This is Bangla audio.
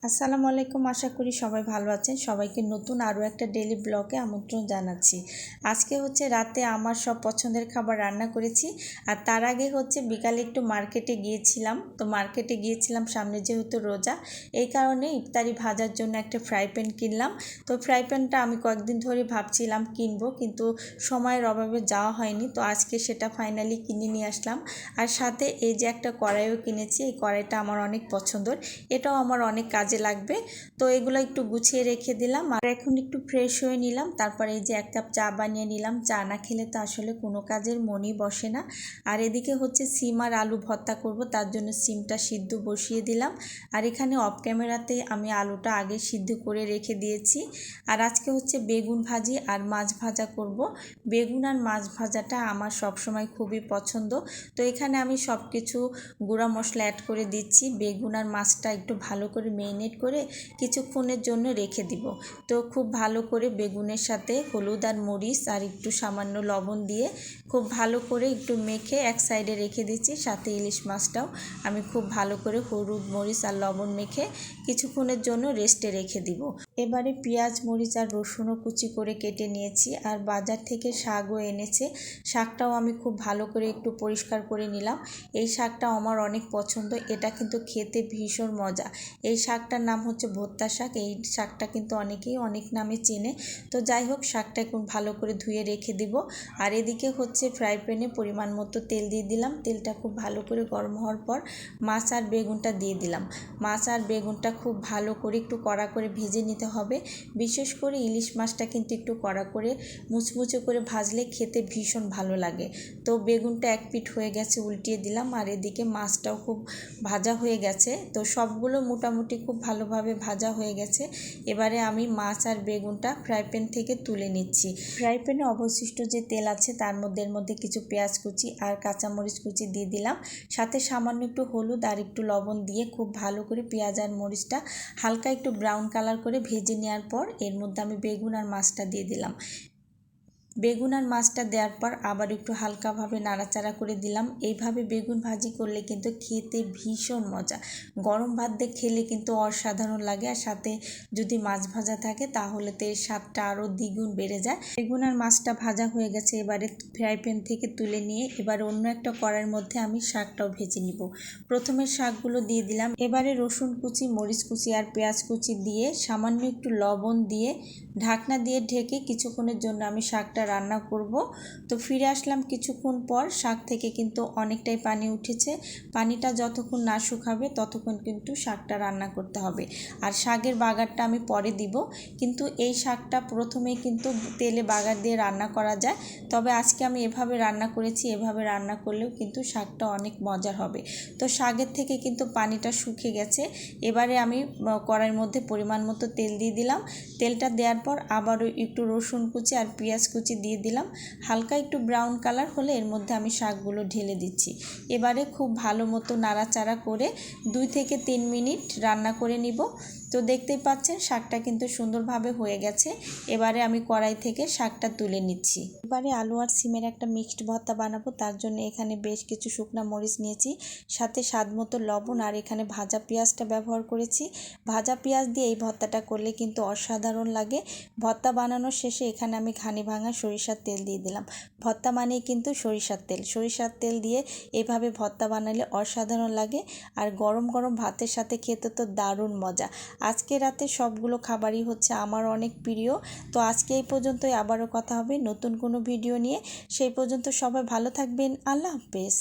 আসসালামু আলাইকুম। আশা করি সবাই ভালো আছেন। সবাইকে নতুন আরও একটা ডেইলি ব্লগে আমন্ত্রণ জানাচ্ছি। আজকে রাতে আমার সব পছন্দের খাবার রান্না করেছি। আর তার আগে বিকালে একটু মার্কেটে গিয়েছিলাম। তো মার্কেটে গিয়েছিলাম সামনে যেহেতু রোজা, এই কারণে ইফতারি ভাজার জন্য একটা ফ্রাই প্যান কিনলাম। তো ফ্রাই প্যানটা আমি কয়েকদিন ধরে ভাবছিলাম কিনবো, কিন্তু সময়ের অভাবে যাওয়া হয়নি। তো আজকে সেটা ফাইনালি কিনে নিয়ে আসলাম। আর সাথে এই যে একটা কড়াইও কিনেছি, এই কড়াইটা আমার অনেক পছন্দের, এটাও আমার অনেক কাজে লাগবে। তো এগুলো একটু গুছিয়ে রেখে দিলাম। আর এখন একটু ফ্রেশ হয়ে নিলাম। তারপরে এই যে 1 কাপ চা বানিয়ে নিলাম। চা না খেলে তো আসলে কোনো কাজের মনই বসে না। আর এদিকে সিম আর আলু ভর্তা করব, তার জন্য সিমটা সিদ্ধ বসিয়ে দিলাম। আর এখানে অফ ক্যামেরাতে আমি আলুটা আগে সিদ্ধ করে রেখে দিয়েছি। আর আজকে বেগুন ভাজি আর মাছ ভাজা করব। বেগুন আর মাছ ভাজাটা আমার সবসময় খুবই পছন্দ। তো এখানে আমি সব কিছু গুঁড়া মশলা অ্যাড করে দিচ্ছি। বেগুন আর মাছটা একটু ভালো করে মেরিনেট করে কিছুক্ষণের জন্য রেখে দিব। তো খুব ভালো করে বেগুনের সাথে হলুদ আর মরিচ আর একটু সামান্য লবণ দিয়ে খুব ভালো করে একটু মেখে এক সাইডে রেখে দিচ্ছি। সাথে ইলিশ মাছটাও আমি খুব ভালো করে হলুদ মরিচ আর লবণ মেখে কিছুক্ষণের জন্য রেস্টে রেখে দিব। এবারে পেঁয়াজ মরিচ আর রসুনও কুচি করে কেটে নিয়েছি। আর বাজার থেকে শাকও এনেছে, শাকটাও আমি খুব ভালো করে একটু পরিষ্কার করে নিলাম। এই শাকটা আমার অনেক পছন্দ, এটা কিন্তু খেতে ভীষণ মজা। এই শাকটার নাম ভর্তা শাক। এই শাকটা কিন্তু অনেকেই অনেক নামে চেনে। তো যাই হোক, শাকটা এখন ভালো করে ধুয়ে রেখে দিব। আর এদিকে ফ্রাই প্যানে পরিমাণ মতো তেল দিয়ে দিলাম। তেলটা খুব ভালো করে গরম হওয়ার পর মাছ আর বেগুনটা দিয়ে দিলাম। মাছ আর বেগুনটা খুব ভালো করে একটু কড়া করে ভেজে নিতে হবে। বিশেষ করে ইলিশ মাছটা কিন্তু একটু কড়া করে মুচমুচে করে ভাজলে খেতে ভীষণ ভালো লাগে। তো বেগুনটা এক পিঠ হয়ে গেছে, উল্টিয়ে দিলাম। আর এদিকে মাছটাও খুব ভাজা হয়ে গেছে। তো সবগুলো মোটামুটি খুব ভালোভাবে ভাজা হয়ে গেছে। এবারে আমি মাছ আর বেগুনটা ফ্রাই প্যান থেকে তুলে নিচ্ছি। ফ্রাই প্যানে অবশিষ্ট যে তেল আছে তার মধ্যে কিছু পেঁয়াজ কুচি আর কাঁচামরিচ কুচি দিয়ে দিলাম। সাথে সামান্য একটু হলুদ আর একটু লবণ দিয়ে খুব ভালো করে পেঁয়াজ আর মরিচটা হালকা একটু ব্রাউন কালার করে ভেজে নেওয়ার পর এর মধ্যে আমি বেগুন আর মাছটা দিয়ে দিলাম। বেগুন আর মাছটা দেওয়ার পর আবার একটু হালকাভাবে নাড়াচাড়া করে দিলাম। এইভাবে বেগুন ভাজি করলে কিন্তু খেতে ভীষণ মজা। গরম ভাত দিয়ে খেলে কিন্তু অসাধারণ লাগে। আর সাথে যদি মাছ ভাজা থাকে তাহলে তো এর স্বাদটা আরও দ্বিগুণ বেড়ে যায়। বেগুন আর মাছটা ভাজা হয়ে গেছে, এবারে ফ্রাই প্যান থেকে তুলে নিয়ে এবার অন্য একটা কড়াইয়ের মধ্যে আমি শাকটাও ভেজে নিব। প্রথমে শাকগুলো দিয়ে দিলাম। এবারে রসুন কুচি, মরিচ কুচি আর পেঁয়াজ কুচি দিয়ে সামান্য একটু লবণ দিয়ে ঢাকনা দিয়ে ঢেকে কিছুক্ষণের জন্য আমি শাকটা রান্না করব। তো ফিরে আসলাম কিছুক্ষণ পর। শাক থেকে কিন্তু অনেকটাই পানি উঠেছে। পানিটা যতক্ষণ না শুকাবে ততক্ষণ কিন্তু শাকটা রান্না করতে হবে। আর শাকের বাগারটা আমি পরে দিব, কিন্তু এই শাকটা প্রথমেই কিন্তু তেলে বাগার দিয়ে রান্না করা যায়। তবে আজকে আমি এভাবে রান্না করেছি, এভাবে রান্না করলেও কিন্তু শাকটা অনেক মজার হবে। তো শাকের থেকে কিন্তু পানিটা শুকিয়ে গেছে। এবারে আমি কড়াইয়ের মধ্যে পরিমাণ মতো তেল দিয়ে দিলাম। তেলটা দেওয়ার পর আবারও একটু রসুন কুচি আর পেঁয়াজ কুচি দিয়ে দিলাম। হালকা একটু ব্রাউন কালার হলে এর মধ্যে আমি শাকগুলো ঢেলে দিচ্ছি। এবারে খুব ভালো মতো নাড়াচাড়া করে 2 থেকে 3 মিনিট রান্না করে নিব। তো দেখতেই পাচ্ছেন শাকটা কিন্তু সুন্দরভাবে হয়ে গেছে। এবারে আমি কড়াই থেকে শাকটা তুলে নিচ্ছি। এবারে আলু আর সিমের একটা মিক্সড ভর্তা বানাবো, তার জন্য এখানে বেশ কিছু শুকনো মরিচ নিয়েছি, সাথে স্বাদ মতো লবণ আর এখানে ভাজা পেঁয়াজটা ব্যবহার করেছি। ভাজা পেঁয়াজ দিয়ে এই ভর্তাটা করলে কিন্তু অসাধারণ লাগে। ভর্তা বানানোর শেষে এখানে আমি ঘানি ভাঙা সরিষার তেল দিয়ে দিলাম। ভর্তা মানেই কিন্তু সরিষার তেল দিয়ে এভাবে ভর্তা বানালে অসাধারণ লাগে। আর গরম গরম ভাতের সাথে খেতে তো দারুণ মজা। আজকে রাতে সবগুলো খাবারই আমার অনেক প্রিয়। তো আজকে এই পর্যন্তই, আবারও কথা হবে নতুন কোনো ভিডিও নিয়ে। সেই পর্যন্ত সবাই ভালো থাকবেন। আল্লাহ হাফেজ।